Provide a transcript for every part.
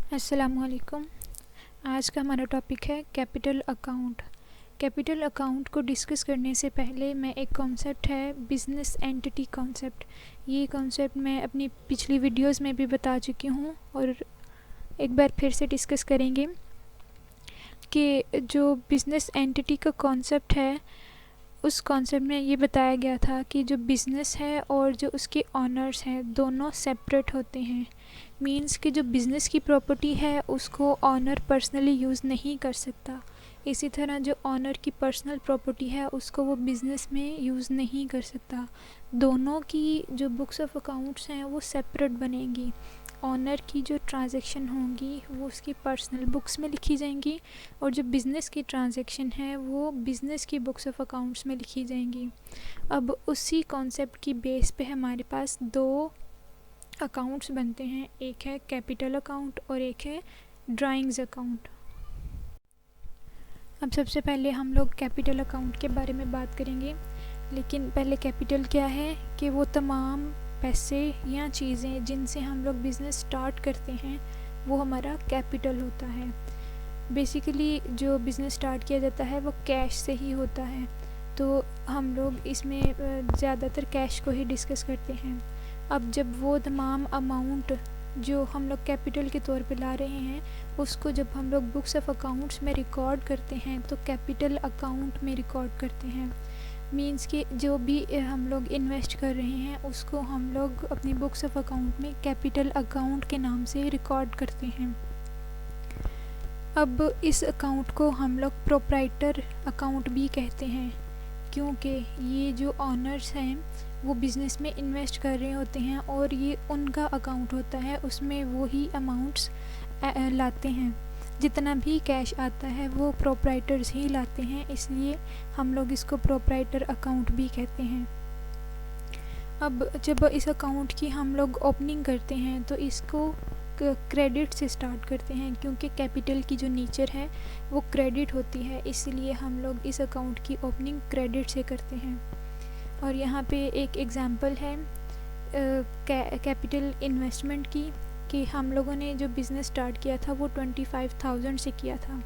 अस्सलामुअलैकुम। आज का हमारा टॉपिक है कैपिटल अकाउंट। कैपिटल अकाउंट को डिस्कस करने से पहले मैं एक कॉन्सेप्ट है बिज़नेस एंटिटी कॉन्सेप्ट, ये कॉन्सेप्ट मैं अपनी पिछली वीडियोस में भी बता चुकी हूँ और एक बार फिर से डिस्कस करेंगे कि जो बिज़नेस एंटिटी का कॉन्सेप्ट है उस कॉन्सेप्ट में ये बताया गया था कि जो बिज़नेस है और जो उसके ऑनर्स हैं दोनों सेपरेट होते हैं। मींस कि जो बिज़नेस की प्रॉपर्टी है उसको ऑनर पर्सनली यूज़ नहीं कर सकता। इसी तरह जो ऑनर की पर्सनल प्रॉपर्टी है उसको वो बिज़नेस में यूज़ नहीं कर सकता। दोनों की जो बुक्स ऑफ अकाउंट्स हैं वो सेपरेट बनेंगी। ऑनर की जो ट्रांजैक्शन होंगी वो उसकी पर्सनल बुक्स में लिखी जाएंगी और जो बिज़नेस की ट्रांजैक्शन है वो बिज़नेस की बुक्स ऑफ अकाउंट्स में लिखी जाएंगी। अब उसी कॉन्सेप्ट की बेस पे हमारे पास दो अकाउंट्स बनते हैं, एक है कैपिटल अकाउंट और एक है ड्राइंग्स अकाउंट। अब सबसे पहले हम लोग कैपिटल अकाउंट के बारे में बात करेंगे, लेकिन पहले कैपिटल क्या है कि वो तमाम पैसे या चीज़ें जिनसे हम लोग बिज़नेस स्टार्ट करते हैं वो हमारा कैपिटल होता है। बेसिकली जो बिज़नेस स्टार्ट किया जाता है वो कैश से ही होता है, तो हम लोग इसमें ज़्यादातर कैश को ही डिस्कस करते हैं। अब जब वो तमाम अमाउंट जो हम लोग कैपिटल के तौर पे ला रहे हैं उसको जब हम लोग बुक्स ऑफ अकाउंट्स में रिकॉर्ड करते हैं तो कैपिटल अकाउंट में रिकॉर्ड करते हैं। मींस कि जो भी हम लोग इन्वेस्ट कर रहे हैं उसको हम लोग अपनी बुक्स ऑफ अकाउंट में कैपिटल अकाउंट के नाम से रिकॉर्ड करते हैं। अब इस अकाउंट को हम लोग प्रोप्राइटर अकाउंट भी कहते हैं, क्योंकि ये जो ऑनर्स हैं वो बिज़नेस में इन्वेस्ट कर रहे होते हैं और ये उनका अकाउंट होता है, उसमें वो ही अमाउंट्स लाते हैं। जितना भी कैश आता है वो प्रोप्राइटर्स ही लाते हैं, इसलिए हम लोग इसको प्रोप्राइटर अकाउंट भी कहते हैं। अब जब इस अकाउंट की हम लोग ओपनिंग करते हैं तो इसको क्रेडिट से स्टार्ट करते हैं, क्योंकि कैपिटल की जो नेचर है वो क्रेडिट होती है, इसलिए हम लोग इस अकाउंट की ओपनिंग क्रेडिट से करते हैं। और यहाँ पे एक एग्ज़ाम्पल है कैपिटल इन्वेस्टमेंट की, कि हम लोगों ने जो बिज़नेस स्टार्ट किया था वो 25,000 से किया था।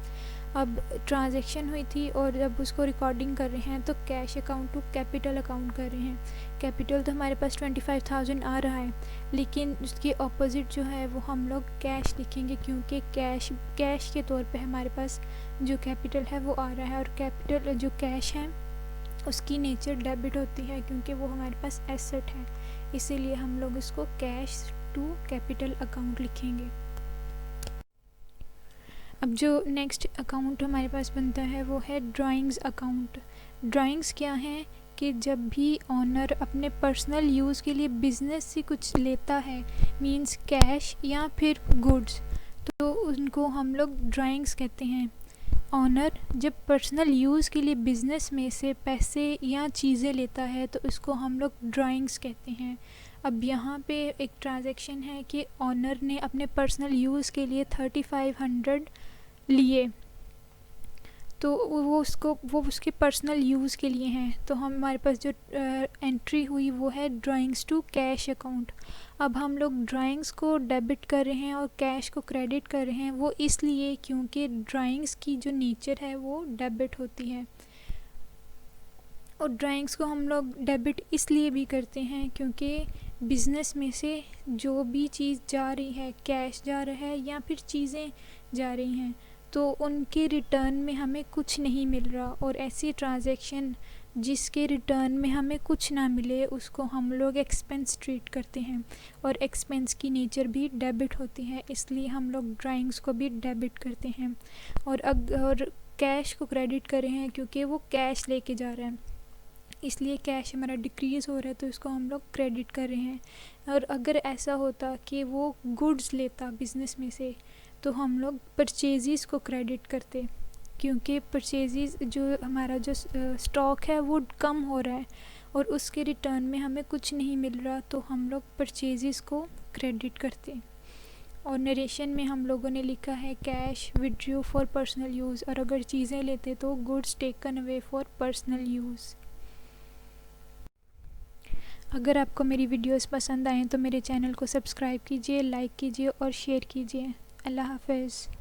अब ट्रांजैक्शन हुई थी और जब उसको रिकॉर्डिंग कर रहे हैं तो cash account to capital account कर रहे हैं। कैपिटल तो हमारे पास 25,000 आ रहा है, लेकिन उसके ऑपोजिट जो है वो हम लोग कैश लिखेंगे, क्योंकि कैश के तौर पे हमारे पास जो कैपिटल है वो आ रहा है। और कैपिटल जो कैश है उसकी नेचर डेबिट होती है, क्योंकि वो हमारे पास एसेट है, इसीलिए हम लोग इसको कैश टू कैपिटल अकाउंट लिखेंगे। अब जो नेक्स्ट अकाउंट हमारे पास बनता है वो है ड्राइंग्स अकाउंट। ड्राइंग्स क्या है कि जब भी ऑनर अपने पर्सनल यूज़ के लिए बिज़नेस से कुछ लेता है, मींस कैश या फिर गुड्स, तो उनको हम लोग ड्राइंग्स कहते हैं। ऑनर जब पर्सनल यूज़ के लिए बिज़नेस में से पैसे या चीज़ें लेता है तो इसको हम लोग ड्राइंग्स कहते हैं। अब यहाँ पे एक ट्रांजैक्शन है कि ऑनर ने अपने पर्सनल यूज़ के लिए 3500 लिए, तो वो उसके पर्सनल यूज़ के लिए हैं, तो हमारे पास जो एंट्री हुई वो है ड्राइंग्स टू कैश अकाउंट। अब हम लोग ड्राइंग्स को डेबिट कर रहे हैं और कैश को क्रेडिट कर रहे हैं, वो इसलिए क्योंकि ड्राइंग्स की जो नेचर है वो डेबिट होती है। और ड्राइंग्स को हम लोग डेबिट इसलिए भी करते हैं क्योंकि बिज़नेस में से जो भी चीज़ जा रही है, कैश जा रहा है या फिर चीज़ें जा रही हैं, तो उनके रिटर्न में हमें कुछ नहीं मिल रहा, और ऐसी ट्रांजैक्शन जिसके रिटर्न में हमें कुछ ना मिले उसको हम लोग एक्सपेंस ट्रीट करते हैं, और एक्सपेंस की नेचर भी डेबिट होती है, इसलिए हम लोग ड्राइंग्स को भी डेबिट करते हैं। और कैश को क्रेडिट कर रहे हैं क्योंकि वो कैश लेके जा रहा है, इसलिए कैश हमारा डिक्रीज़ हो रहा है तो इसको हम लोग क्रेडिट कर रहे हैं। और अगर ऐसा होता कि वो गुड्स लेता बिज़नेस में से तो हम लोग परचेज़ को क्रेडिट करते, क्योंकि परचेज़ जो हमारा जो स्टॉक है वो कम हो रहा है और उसके रिटर्न में हमें कुछ नहीं मिल रहा, तो हम लोग परचेज़ को क्रेडिट करते। और नरेशन में हम लोगों ने लिखा है cash withdrew for personal use, और अगर चीज़ें लेते तो goods taken away for personal use. अगर आपको मेरी वीडियोस पसंद आएँ तो मेरे चैनल को सब्सक्राइब कीजिए, लाइक कीजिए और शेयर कीजिए। अल्लाह हाफ़िज़।